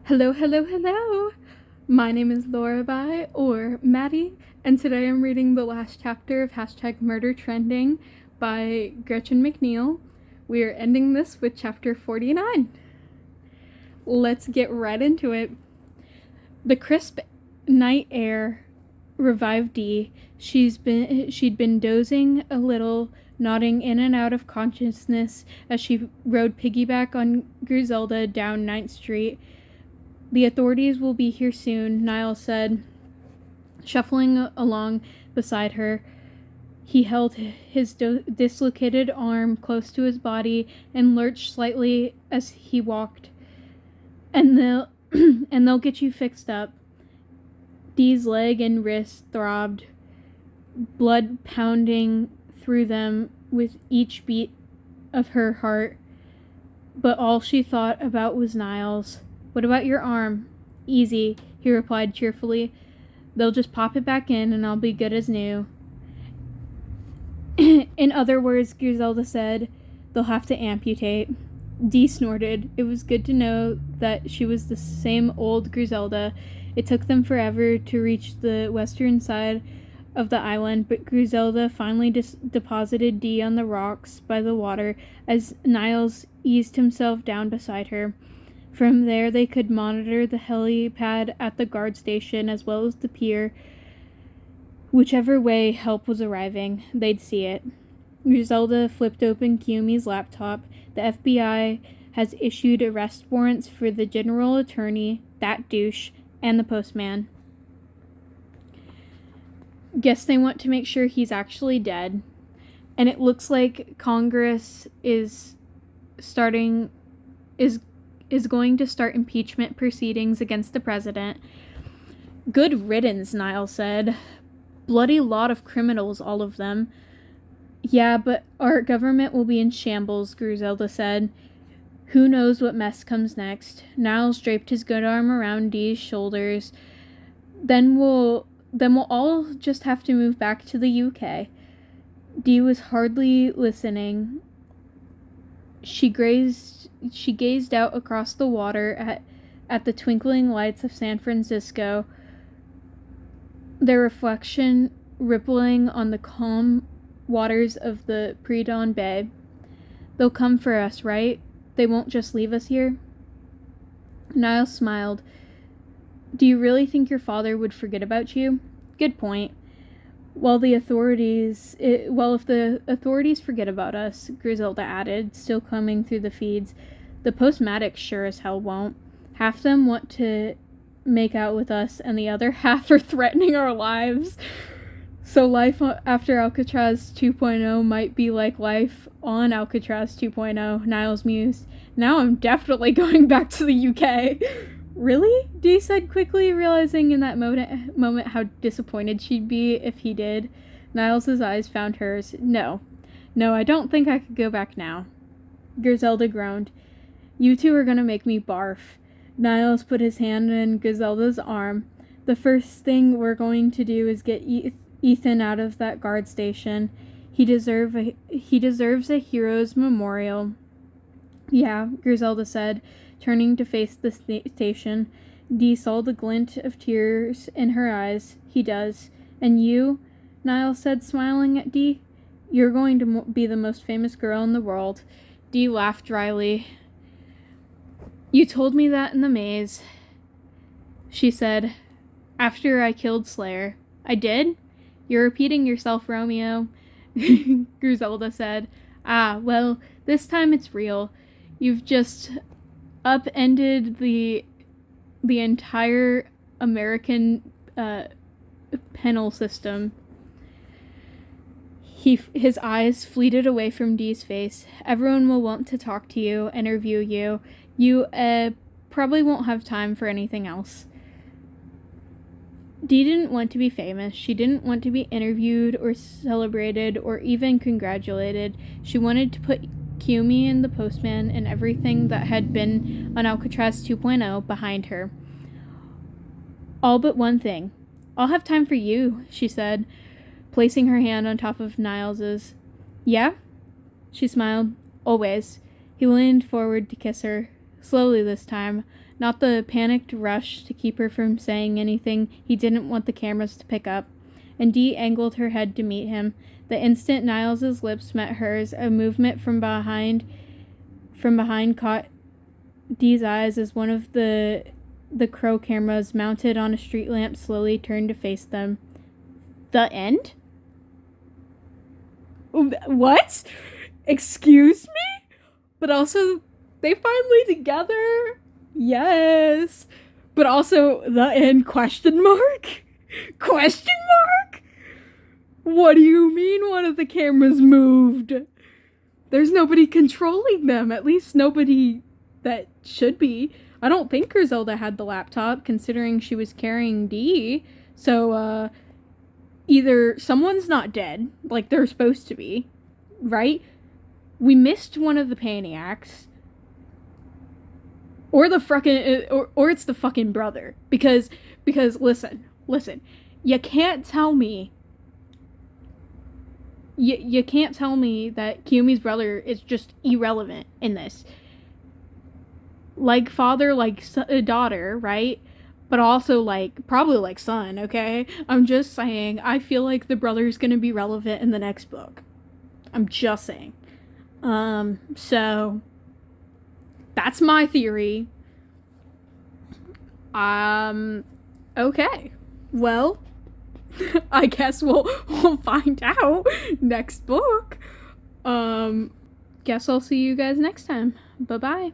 Hello, hello, hello! My name is Laura or Maddie, and today I'm reading the last chapter of #Murder Trending by Gretchen McNeil. We are ending this with chapter 49. Let's get right into it. The crisp night air revived Dee. She'd been dozing a little, nodding in and out of consciousness as she rode piggyback on Griselda down 9th Street. The authorities will be here soon, Nyles said, shuffling along beside her. He held his dislocated arm close to his body and lurched slightly as he walked. And they'll get you fixed up. Dee's leg and wrist throbbed, blood pounding through them with each beat of her heart. But all she thought about was Nyles. "What about your arm?" "Easy," he replied cheerfully. "They'll just pop it back in and I'll be good as new." "In other words," Griselda said, "they'll have to amputate." Dee snorted. It was good to know that she was the same old Griselda. It took them forever to reach the western side of the island, but Griselda finally deposited Dee on the rocks by the water as Nyles eased himself down beside her. From there, they could monitor the helipad at the guard station as well as the pier. Whichever way help was arriving, they'd see it. Griselda flipped open Kiyomi's laptop. The FBI has issued arrest warrants for the general attorney, that douche, and the postman. Guess they want to make sure he's actually dead. And it looks like Congress is going to start impeachment proceedings against the president. "Good riddance," Nyles said. "Bloody lot of criminals, all of them." "Yeah, but our government will be in shambles," Griselda said. "Who knows what mess comes next?" Nyles draped his good arm around Dee's shoulders. Then we'll all just have to move back to the UK. Dee was hardly listening. She gazed out across the water at the twinkling lights of San Francisco, their reflection rippling on the calm waters of the pre-dawn bay. "They'll come for us, right? They won't just leave us here?" Nyles smiled. "Do you really think your father would forget about you?" "Good point. If the authorities forget about us," Griselda added, still combing through the feeds, "the postmatics sure as hell won't. Half them want to make out with us, and the other half are threatening our lives. So life after Alcatraz 2.0 might be like life on Alcatraz 2.0, Nyles mused. "Now I'm definitely going back to the UK. "Really?" Dee said quickly, realizing in that moment how disappointed she'd be if he did. Nyles's eyes found hers. No, I don't think I could go back now." Griselda groaned. "You two are gonna make me barf." Nyles put his hand on Griselda's arm. "The first thing we're going to do is get Ethan out of that guard station. He deserves a hero's memorial." "Yeah," Griselda said, turning to face the station. Dee saw the glint of tears in her eyes. "He does. And you," Nyles said, smiling at Dee, "you're going to be the most famous girl in the world." Dee laughed dryly. "You told me that in the maze," she said, "after I killed Slayer." "I did? You're repeating yourself, Romeo," Griselda said. "Ah, well, this time it's real. You've just upended the entire American penal system." His eyes fleeted away from Dee's face. "Everyone will want to talk to you, interview you. You probably won't have time for anything else." Dee didn't want to be famous. She didn't want to be interviewed or celebrated or even congratulated. She wanted to put Kiyomi and the postman and everything that had been on Alcatraz 2.0 behind her. "All but one thing." "I'll have time for you," she said, placing her hand on top of Nyles's. "Yeah?" She smiled. "Always." He leaned forward to kiss her. Slowly this time. not the panicked rush to keep her from saying anything he didn't want the cameras to pick up. And Dee angled her head to meet him. The instant Nyles's lips met hers, a movement from behind caught Dee's eyes as one of the crow cameras mounted on a street lamp slowly turned to face them. The end? What? Excuse me? But also, they finally together? Yes. But also, the end, question mark? Question mark? What do you mean one of the cameras moved? There's nobody controlling them. At least nobody that should be. I don't think Griselda had the laptop, considering she was carrying Dee. So, either someone's not dead, like they're supposed to be, right? We missed one of the Paniacs. Or the fucking, or it's the fucking brother. Because, listen. You can't tell me, you can't tell me that Kiyomi's brother is just irrelevant in this. Like father, like daughter, right? But also, like, probably like son, okay? I'm just saying, I feel like the brother's gonna be relevant in the next book. I'm just saying. So, that's my theory. Okay. Well, I guess we'll find out next book. Guess I'll see you guys next time. Bye-bye.